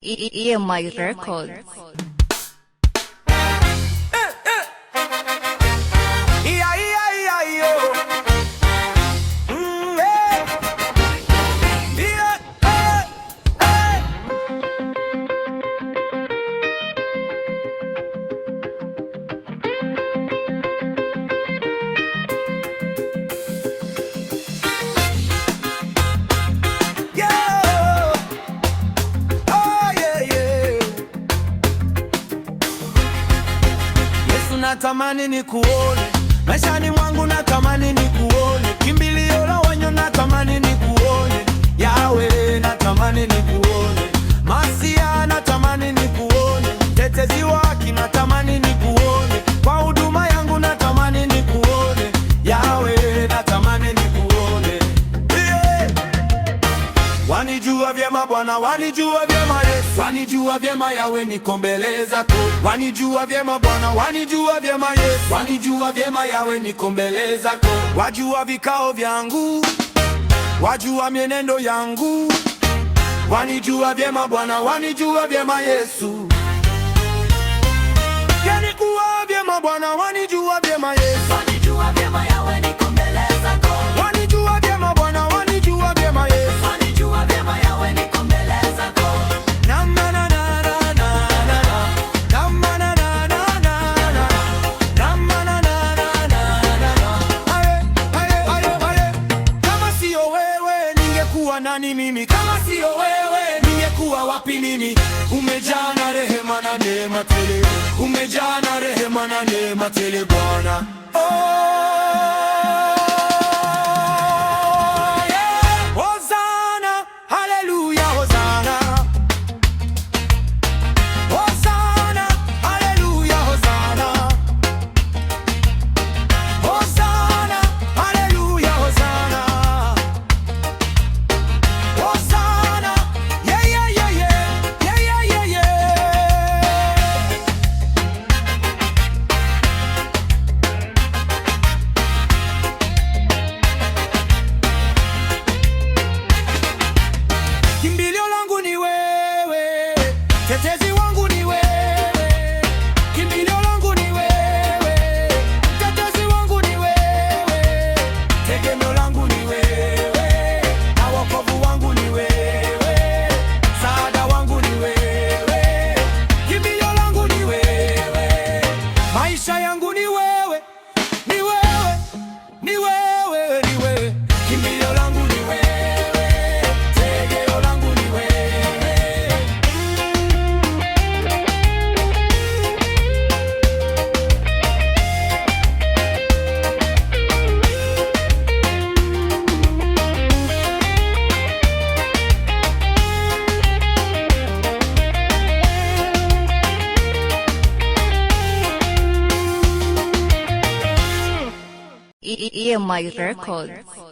EMI Records. Natamani ni kuone maishani mwangu, natamani ni kuone kimbilio la wenye, natamani ni kuone Yawe, natamani ni kuone Masia, natamani ni kuone tetezi waki, natamani ni kuone kwa huduma yangu, natamani ni kuone Yawe, natamani ni kuone Wanijua vyema Bwana, wanijua vyema Yesu, wanijua vyema Yawe, niko mbele zako. Wanijua vyema Bwana, wanijua vyema Yesu, wanijua vyema Yawe, niko mbele zako. Wajua vikao vyangu, wajua mienendo yangu, wanijua vyema Bwana, wanijua vyema Yesu, yanikuwa vyema Bwana, wanijua vyema Yesu, wanijua vyema Yawe, niko mbele zako. Wanijua vyema Bwana, wanijua vyema Yesu, wanijua vyema Yawe, niko mbele zako. Kama sio wewe ningekuwa nani mimi? Kama sio wewe ningekuwa wapi mimi? Umejaa na rehema na neema tele, umejaa na rehema na neema tele Bwana. Tetezi wangu ni wewe, kimbilio langu ni wewe, tetezi wangu ni wewe, tegemeo langu ni wewe, na wokovu wangu ni wewe, msaada wangu ni wewe, kimbilio langu ni wewe, maisha yangu ni wewe, ni wewe, ni wewe, ni wewe, kimbilio langu ni wewe, tegemeo langu ni wewe. EMI Records.